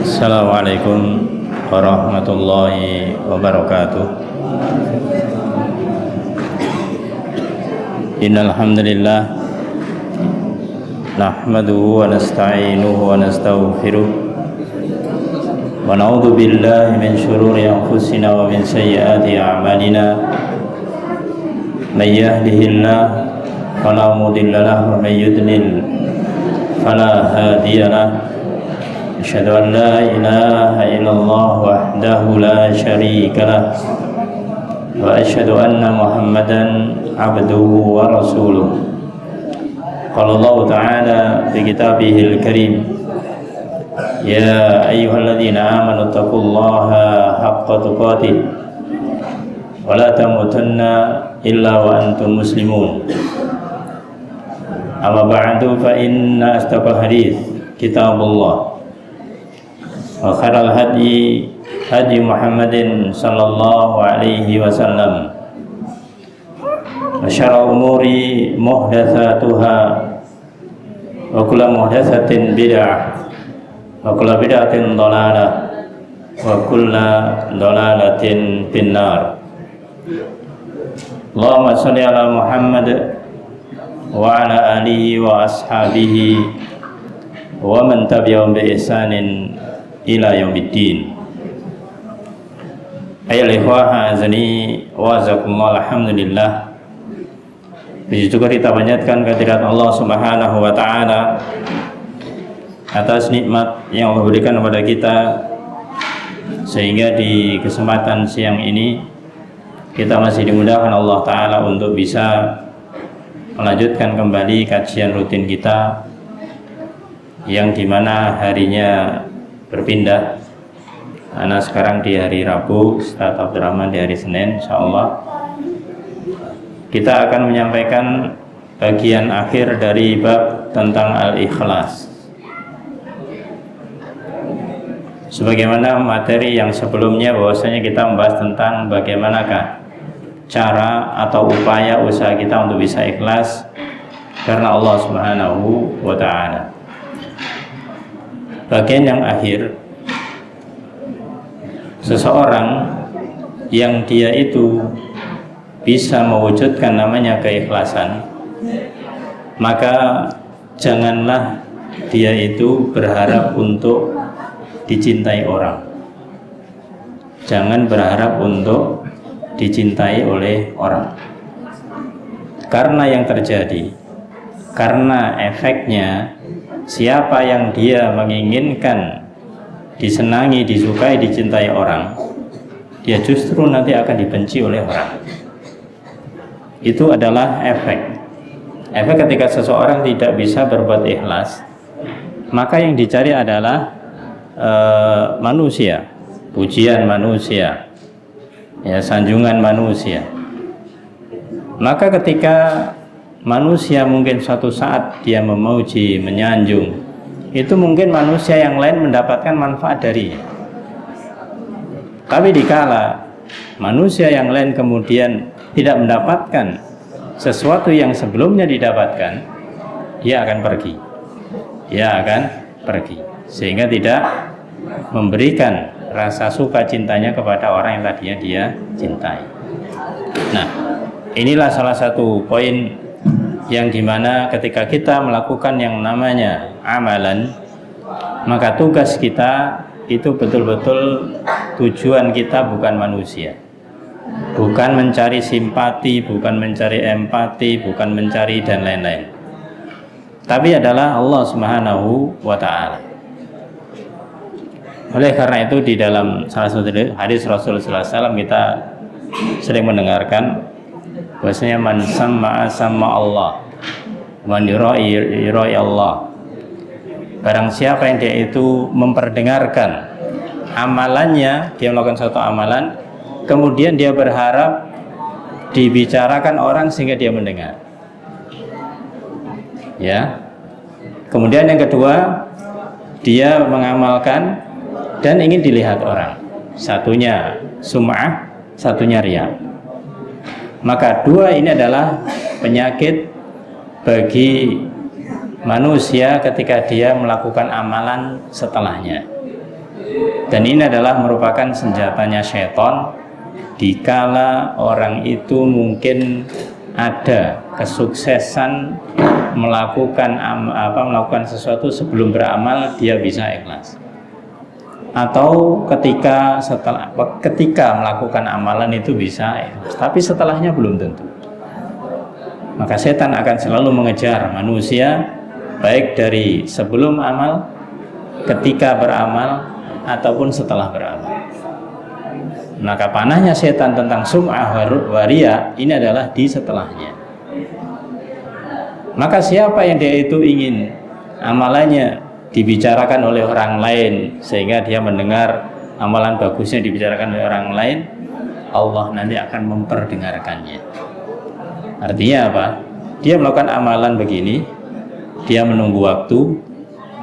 Assalamualaikum warahmatullahi wabarakatuh. Innal hamdalillah nahmaduhu wa nasta'inuhu wa nastaghfiruh wa na'udzu billahi min shururi anfusina wa min sayyiati a'malina. May yahdihillahu fala mudilla lahu wa may yudlil fala hadiya lahu. Asyhadu an la ilaha illallah wahdahu la syarika lah wa asyhadu anna Muhammadan abduhu wa rasuluh. Qala Allah Ta'ala fi kitabihil karim, ya ayyuhalladzina amanu taqullaha haqqa tuqatih wa la tamutunna illa wa antum muslimun. Amma ba'du, fa inna asdaqal hadits kitabullah wa khairal hadi hadi Muhammadin sallallahu alaihi wasallam wa syarrul umuri muhdatsatuha wa kullu muhdatsatin bid'ah wa kullu bid'atin dhalalah wa kullu dhalalatin finnar. Allahumma shalli ala Muhammad wa ala alihi wa ashabihi wa man tabi'ahum bi ihsanin ila yaumiddin. Ayyuhal ikhwah azani wa jazakumullah, alhamdulillah. Puji syukur kita panjatkan kehadirat Allah Subhanahu wa taala atas nikmat yang Allah berikan kepada kita, sehingga di kesempatan siang ini kita masih dimudahkan Allah taala untuk bisa melanjutkan kembali kajian rutin kita yang dimana harinya berpindah. Ana sekarang di hari Rabu, Ustaz Abdurrahman di hari Senin. InsyaAllah kita akan menyampaikan bagian akhir dari bab tentang al-ikhlas. Sebagaimana materi yang sebelumnya, bahwasanya kita membahas tentang bagaimanakah cara atau upaya usaha kita untuk bisa ikhlas karena Allah Subhanahu wa ta'ala. Bagian yang akhir, seseorang yang dia itu bisa mewujudkan namanya keikhlasan, maka janganlah dia itu berharap untuk dicintai orang. Jangan berharap untuk dicintai oleh orang, karena yang terjadi, karena efeknya, siapa yang dia menginginkan disenangi, disukai, dicintai orang, dia justru nanti akan dibenci oleh orang. Itu adalah efek ketika seseorang tidak bisa berbuat ikhlas, maka yang dicari adalah manusia, pujian manusia, ya, sanjungan manusia. Maka ketika manusia mungkin suatu saat dia memuji, menyanjung, itu mungkin manusia yang lain mendapatkan manfaat darinya. Tapi dikala manusia yang lain kemudian tidak mendapatkan sesuatu yang sebelumnya didapatkan, dia akan pergi. Sehingga tidak memberikan rasa suka cintanya kepada orang yang tadinya dia cintai. Nah, inilah salah satu poin yang dimana ketika kita melakukan yang namanya amalan, maka tugas kita itu betul-betul tujuan kita bukan manusia, bukan mencari simpati, bukan mencari empati, bukan mencari dan lain-lain, tapi adalah Allah Subhanahu wa ta'ala. Oleh karena itu di dalam salah satu hadis Rasulullah SAW kita sering mendengarkan bahwasanya man sam'a sama Allah, man yurai Allah. Barang siapa yang dia itu memperdengarkan amalannya, dia melakukan suatu amalan, kemudian dia berharap dibicarakan orang sehingga dia mendengar. Ya. Kemudian yang kedua, dia mengamalkan dan ingin dilihat orang. Satunya sum'ah, satunya riya. Maka dua ini adalah penyakit bagi manusia ketika dia melakukan amalan setelahnya. Dan ini adalah merupakan senjatanya syaitan dikala orang itu mungkin ada kesuksesan melakukan sesuatu sebelum beramal, dia bisa ikhlas. Atau ketika melakukan amalan itu bisa ikhlas, tapi setelahnya belum tentu. Maka setan akan selalu mengejar manusia baik dari sebelum amal, ketika beramal, ataupun setelah beramal. Maka panahnya setan tentang sum'ah waria ini adalah di setelahnya. Maka siapa yang dia itu ingin amalannya dibicarakan oleh orang lain sehingga dia mendengar amalan bagusnya dibicarakan oleh orang lain, Allah nanti akan memperdengarkannya. Artinya apa? Dia melakukan amalan begini, dia menunggu waktu,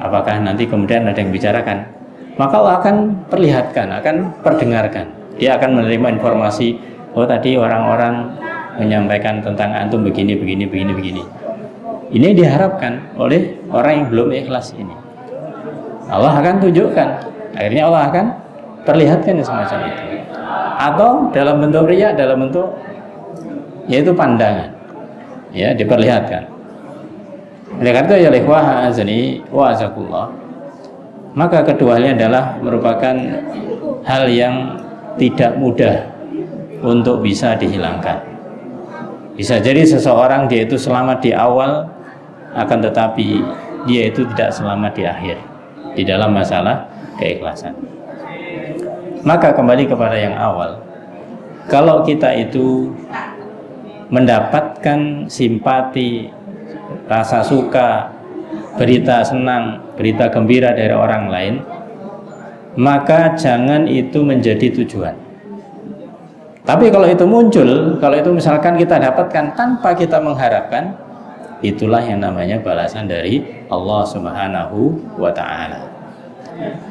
apakah nanti kemudian ada yang bicarakan, maka Allah akan perlihatkan, akan perdengarkan. Dia akan menerima informasi, oh tadi orang-orang menyampaikan tentang antum begini. Ini diharapkan oleh orang yang belum ikhlas ini. Allah akan tunjukkan, akhirnya Allah akan perlihatkan semacam itu. Atau dalam bentuk riya, dalam bentuk yaitu pandangan, ya diperlihatkan. Oleh karena itu ya ikhwah azani wa azakullah, maka keduanya adalah merupakan hal yang tidak mudah untuk bisa dihilangkan. Bisa jadi seseorang dia itu selamat di awal, akan tetapi dia itu tidak selamat di akhir di dalam masalah keikhlasan. Maka kembali kepada yang awal, kalau kita itu mendapatkan simpati, rasa suka, berita senang, berita gembira dari orang lain, maka jangan itu menjadi tujuan. Tapi kalau itu muncul, kalau itu misalkan kita dapatkan tanpa kita mengharapkan, itulah yang namanya balasan dari Allah Subhanahu wa Ta'ala.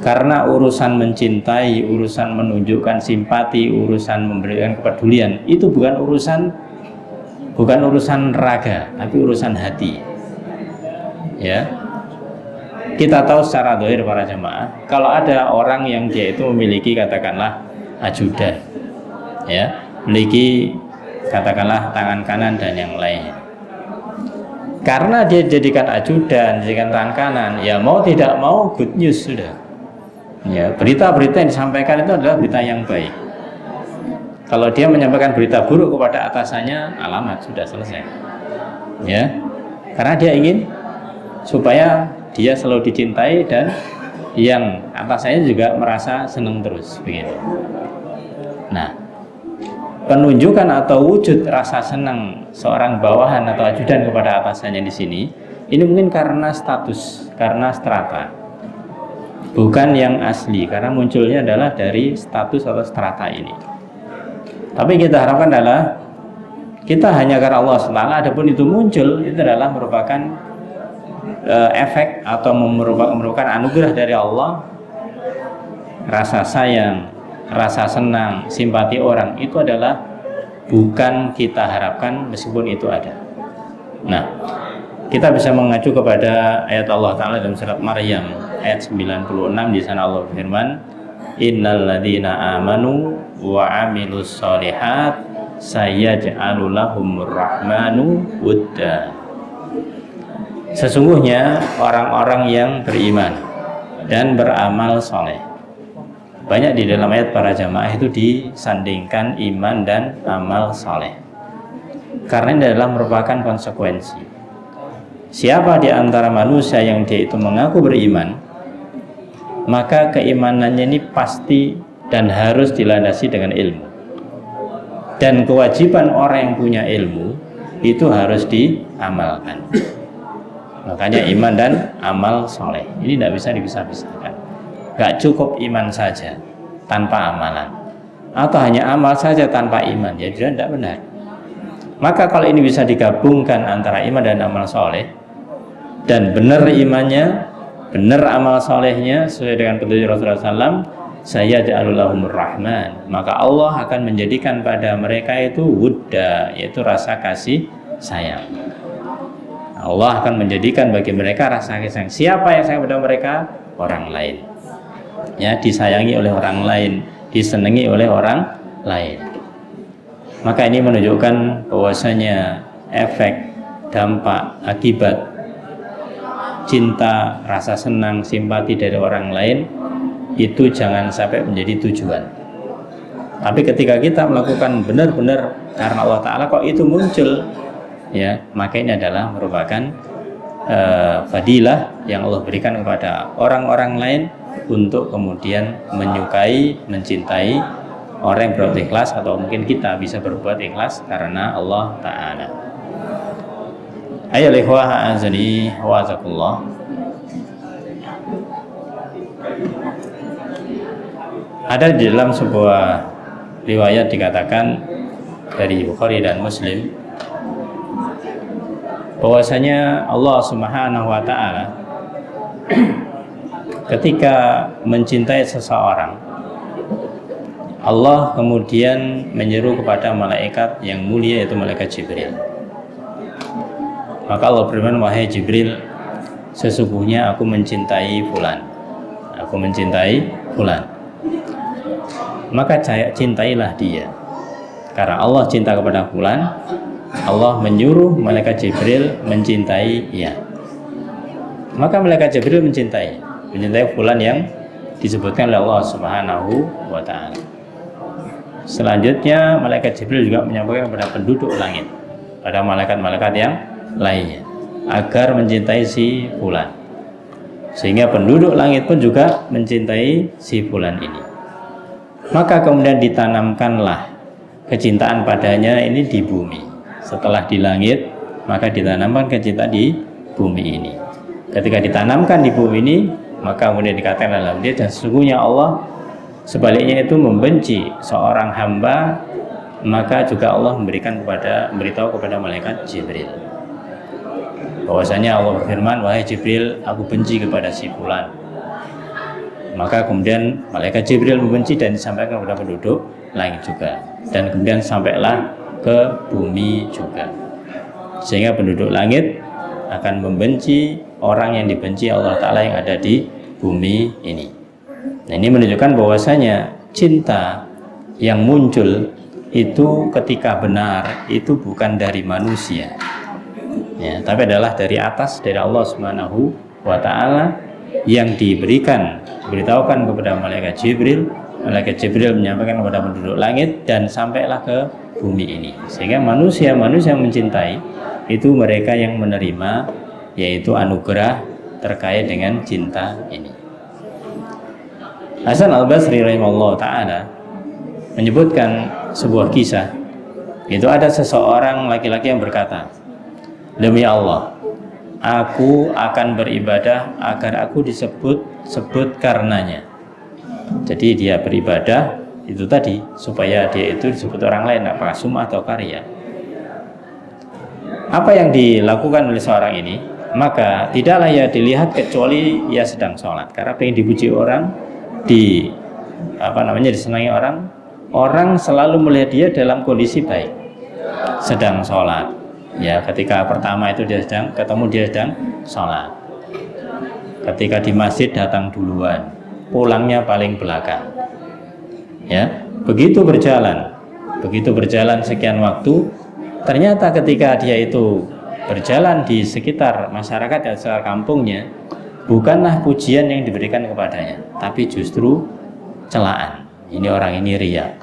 Karena urusan mencintai, urusan menunjukkan simpati, urusan memberikan kepedulian, itu bukan urusan raga, tapi urusan hati. Ya, kita tahu secara zahir para jamaah, kalau ada orang yang dia itu memiliki katakanlah ajudan, ya, memiliki katakanlah tangan kanan dan yang lainnya. Karena dia jadikan ajudan, jadikan tangan kanan, ya mau tidak mau good news sudah. Ya, berita-berita yang disampaikan itu adalah berita yang baik. Kalau dia menyampaikan berita buruk kepada atasannya, alamat sudah selesai. Ya, karena dia ingin supaya dia selalu dicintai dan yang atasannya juga merasa senang terus begitu. Nah, penunjukan atau wujud rasa senang seorang bawahan atau ajudan kepada atasannya di sini, ini mungkin karena status, karena strata, bukan yang asli, karena munculnya adalah dari status atau strata ini. Tapi kita harapkan adalah kita hanya karena Allah SWT, adapun itu muncul, itu adalah merupakan efek atau merupakan anugerah dari Allah. Rasa sayang, rasa senang, simpati orang itu adalah bukan kita harapkan meskipun itu ada. Nah, kita bisa mengacu kepada ayat Allah Ta'ala dalam surat Maryam ayat 96. Di sana Allah berfirman, innal ladzina amanu wa amilus solihat sayaj'alu lahumur rahmanu wudda. Sesungguhnya orang-orang yang beriman dan beramal soleh, banyak di dalam ayat para jamaah itu disandingkan iman dan amal soleh, karena ini adalah merupakan konsekuensi. Siapa di antara manusia yang dia itu mengaku beriman, maka keimanannya ini pasti dan harus dilandasi dengan ilmu. Dan kewajiban orang yang punya ilmu itu harus diamalkan. Makanya iman dan amal soleh ini tidak bisa dipisah-pisahkan. Gak cukup iman saja tanpa amalan, atau hanya amal saja tanpa iman, ya tidak benar. Maka kalau ini bisa digabungkan antara iman dan amal soleh, dan benar imannya, benar amal solehnya sesuai dengan petunjuk Rasulullah SAW, saya ja'alulahumur rahman, maka Allah akan menjadikan pada mereka itu wudda, yaitu rasa kasih sayang. Allah akan menjadikan bagi mereka rasa kasih sayang. Siapa yang sayang pada mereka? Orang lain. ya, disayangi oleh orang lain, disenangi oleh orang lain. Maka ini menunjukkan bahwasanya efek, dampak, akibat cinta, rasa senang, simpati dari orang lain itu jangan sampai menjadi tujuan. Tapi ketika kita melakukan benar-benar karena Allah Ta'ala kok itu muncul, ya, maka ini adalah merupakan fadilah yang Allah berikan kepada orang-orang lain untuk kemudian menyukai, mencintai orang yang berbuat ikhlas, atau mungkin kita bisa berbuat ikhlas karena Allah Ta'ala. Ayo ikhwah azani wa azakullah. Ada di dalam sebuah riwayat dikatakan dari Bukhari dan Muslim bahwasanya Allah Subhanahu wa Ta'ala ketika mencintai seseorang, Allah kemudian menyeru kepada malaikat yang mulia, yaitu malaikat Jibril. Maka Allah berfirman, wahai Jibril, sesungguhnya aku mencintai fulan, aku mencintai fulan, maka cintailah dia. Karena Allah cinta kepada fulan, Allah menyuruh malaikat Jibril mencintai ia. Maka malaikat Jibril mencintai fulan yang disebutkan oleh Allah Subhanahu wa Ta'ala. Selanjutnya malaikat Jibril juga menyampaikan kepada penduduk langit, pada malaikat-malaikat yang lainnya, agar mencintai si fulan, sehingga penduduk langit pun juga mencintai si fulan ini. Maka kemudian ditanamkanlah kecintaan padanya ini di bumi. Setelah di langit, maka ditanamkan kecintaan di bumi ini. Ketika ditanamkan di bumi ini, maka kemudian dikatakan dalam dia, dan sesungguhnya Allah sebaliknya itu membenci seorang hamba, maka juga Allah memberitahu kepada malaikat Jibril bahwasanya Allah berfirman, wahai Jibril, aku benci kepada si fulan. Maka kemudian malaikat Jibril membenci dan disampaikan kepada penduduk langit juga, dan kemudian sampailah ke bumi juga, sehingga penduduk langit akan membenci orang yang dibenci Allah Ta'ala yang ada di bumi ini. Nah, ini menunjukkan bahwasanya cinta yang muncul itu ketika benar itu bukan dari manusia, ya, tapi adalah dari atas, dari Allah Subhanahu wa Ta'ala, yang diberitahukan kepada malaikat Jibril. Malaikat Jibril menyampaikan kepada penduduk langit dan sampailah ke bumi ini, sehingga manusia yang mencintai itu mereka yang menerima, yaitu anugerah terkait dengan cinta ini. Hasan Al-Basri rahimahullah ta'ala menyebutkan sebuah kisah. Itu ada seseorang laki-laki yang berkata, demi Allah, aku akan beribadah agar aku disebut karenanya. Jadi dia beribadah itu tadi supaya dia itu disebut orang lain, apakah sum'ah atau karya. Apa yang dilakukan oleh seorang ini, maka tidaklah ia dilihat kecuali ia sedang sholat, karena pengen dipuji orang, disenangi orang selalu melihat dia dalam kondisi baik, sedang sholat. Ya, ketika pertama itu dia sedang sholat. Ketika di masjid datang duluan, pulangnya paling belakang. Ya, begitu berjalan sekian waktu, ternyata ketika dia itu berjalan di sekitar masyarakat dan sekitar kampungnya, bukanlah pujian yang diberikan kepadanya, tapi justru celaan. Ini orang ini riya.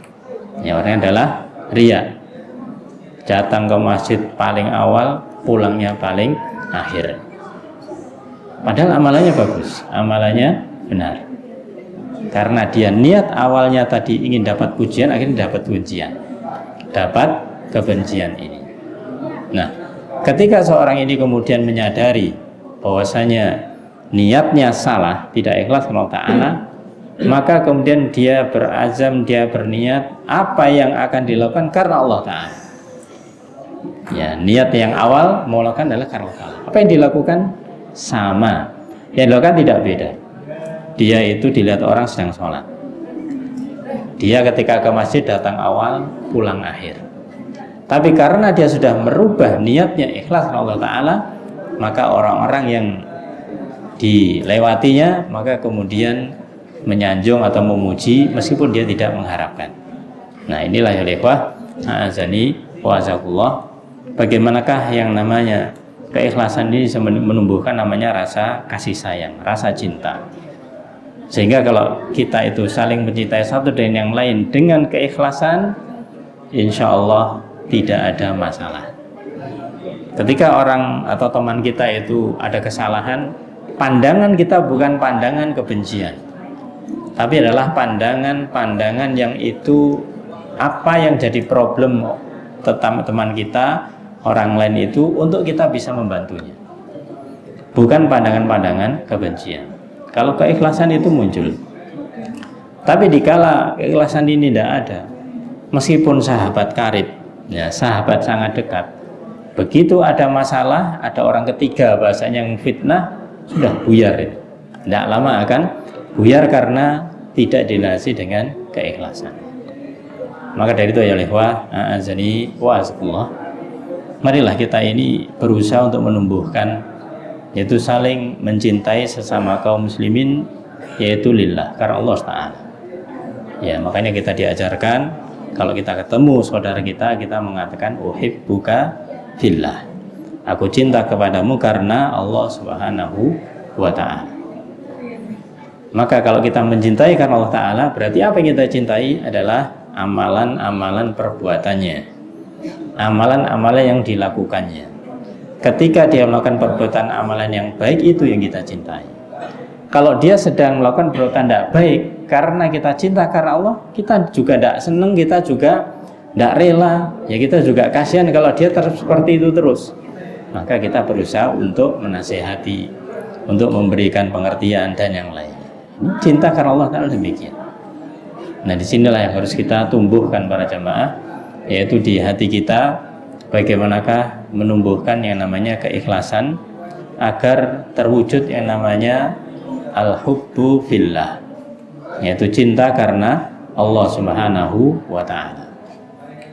Ya, orangnya adalah riya. Datang ke masjid paling awal, pulangnya paling akhir. Padahal amalannya bagus, amalannya benar. Karena dia niat awalnya tadi ingin dapat pujian, akhirnya dapat kebencian ini. Nah, ketika seorang ini kemudian menyadari bahwasanya niatnya salah, tidak ikhlas kepada Allah Ta'ala, maka kemudian dia berazam, dia berniat apa yang akan dilakukan karena Allah Ta'ala. Ya, niat yang awal melakukan adalah karena Allah Ta'ala. Apa yang dilakukan sama, yang dilakukan tidak beda. Dia itu dilihat orang sedang sholat, dia ketika ke masjid datang awal, pulang akhir. Tapi karena dia sudah merubah niatnya ikhlas karena Allah Ta'ala, maka orang-orang yang dilewatinya maka kemudian menyanjung atau memuji meskipun dia tidak mengharapkan. Nah, inilah ya ikhwah, a'azani wa azakullah. Bagaimanakah yang namanya keikhlasan ini bisa menumbuhkan namanya rasa kasih sayang, rasa cinta. Sehingga kalau kita itu saling mencintai satu dengan yang lain dengan keikhlasan, insya Allah tidak ada masalah. Ketika orang atau teman kita itu ada kesalahan, pandangan kita bukan pandangan kebencian, tapi adalah pandangan yang itu apa yang jadi problem teman kita, orang lain itu, untuk kita bisa membantunya. Bukan pandangan-pandangan kebencian. Kalau keikhlasan itu muncul. Tapi dikala keikhlasan ini tidak ada, meskipun sahabat karib, ya, sahabat sangat dekat, begitu ada masalah, ada orang ketiga bahasanya yang fitnah, sudah buyar itu. Tidak lama akan buyar karena tidak dinasi dengan keikhlasan. Maka dari itu ya ikhwah, a'azani wa azakullah, marilah kita ini berusaha untuk menumbuhkan, yaitu saling mencintai sesama kaum muslimin, yaitu lillah, karena Allah Ta'ala. Ya, makanya kita diajarkan kalau kita ketemu saudara kita mengatakan uhibbuka fillah, aku cinta kepadamu karena Allah Subhanahu wa Ta'ala. Maka kalau kita mencintai karena Allah Ta'ala, berarti apa yang kita cintai adalah amalan-amalan perbuatannya, amalan-amalan yang dilakukannya. Ketika dia melakukan perbuatan amalan yang baik, itu yang kita cintai. Kalau dia sedang melakukan perbuatan tidak baik, karena kita cinta karena Allah, kita juga tidak senang, kita juga tidak rela, ya kita juga kasihan kalau dia seperti itu terus. Maka kita berusaha untuk menasihati, untuk memberikan pengertian dan yang lain. Cinta karena Allah Ta'ala demikian. Nah, disinilah yang harus kita tumbuhkan para jamaah, yaitu di hati kita, bagaimanakah menumbuhkan yang namanya keikhlasan agar terwujud yang namanya al-hubbu fillah, yaitu cinta karena Allah Subhanahu wa Ta'ala.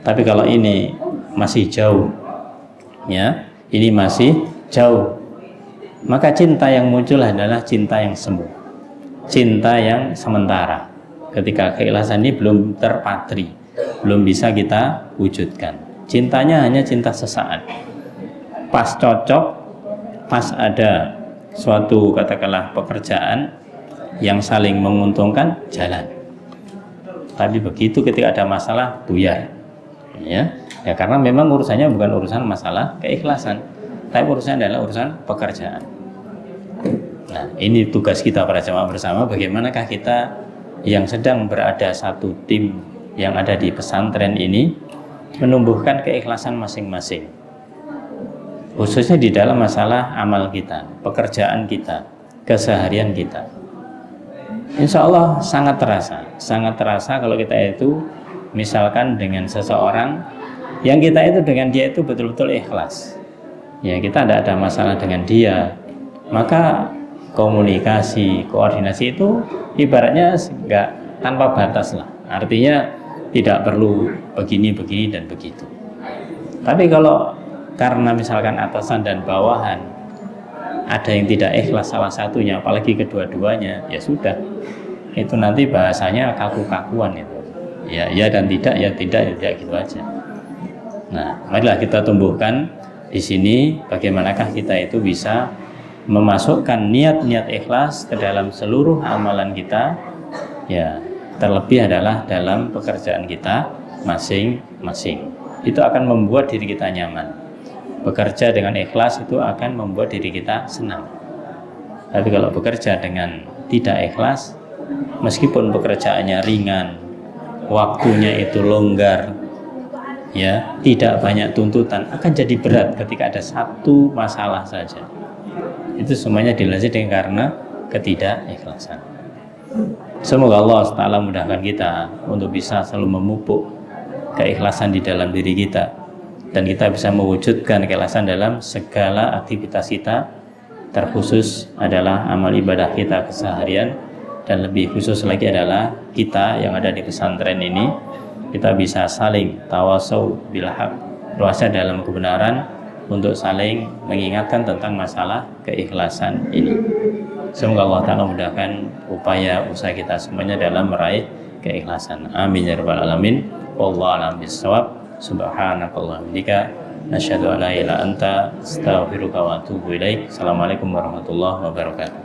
Tapi kalau ini masih jauh, ya, ini masih jauh, maka cinta yang muncul adalah cinta yang semu, cinta yang sementara. Ketika keikhlasan ini belum terpatri, belum bisa kita wujudkan. Cintanya hanya cinta sesaat, pas cocok, pas ada suatu katakanlah pekerjaan yang saling menguntungkan, jalan. Tapi begitu ketika ada masalah, buyar. Ya, karena memang urusannya bukan urusan masalah keikhlasan, tapi urusannya adalah urusan pekerjaan. Nah, ini tugas kita para jamaah bersama, bagaimanakah kita yang sedang berada satu tim yang ada di pesantren ini menumbuhkan keikhlasan masing-masing, khususnya di dalam masalah amal kita, pekerjaan kita, keseharian kita. Insya Allah sangat terasa kalau kita itu misalkan dengan seseorang yang kita itu dengan dia itu betul-betul ikhlas, ya, kita tidak ada masalah dengan dia, maka komunikasi, koordinasi itu ibaratnya enggak tanpa batas lah. Artinya tidak perlu begini dan begitu. Tapi kalau karena misalkan atasan dan bawahan ada yang tidak ikhlas salah satunya, apalagi kedua-duanya, ya sudah, itu nanti bahasanya kaku-kakuan itu. Ya dan tidak, ya tidak gitu aja. Nah, marilah kita tumbuhkan di sini bagaimanakah kita itu bisa memasukkan niat-niat ikhlas ke dalam seluruh amalan kita, ya, terlebih adalah dalam pekerjaan kita masing-masing. Itu akan membuat diri kita nyaman. Bekerja dengan ikhlas itu akan membuat diri kita senang. Tapi kalau bekerja dengan tidak ikhlas, meskipun pekerjaannya ringan, waktunya itu longgar, ya, tidak banyak tuntutan, akan jadi berat ketika ada satu masalah saja. Itu semuanya dilandasi dengan karena ketidakikhlasan. Semoga Allah Ta'ala mudahkan kita untuk bisa selalu memupuk keikhlasan di dalam diri kita, dan kita bisa mewujudkan keikhlasan dalam segala aktivitas kita, terkhusus adalah amal ibadah kita keseharian, dan lebih khusus lagi adalah kita yang ada di pesantren ini, kita bisa saling tawasau bil haq, berwasa dalam kebenaran, untuk saling mengingatkan tentang masalah keikhlasan ini. Semoga Allah Ta'ala mudahkan upaya usaha kita semuanya dalam meraih keikhlasan. Amin ya rabbal alamin. Wallahu a'lam bishawab. Subhanakallahumma wa bihamdika asyhadu an la ilaha illa anta astaghfiruka wa atubu ilaik. Assalamualaikum warahmatullahi wabarakatuh.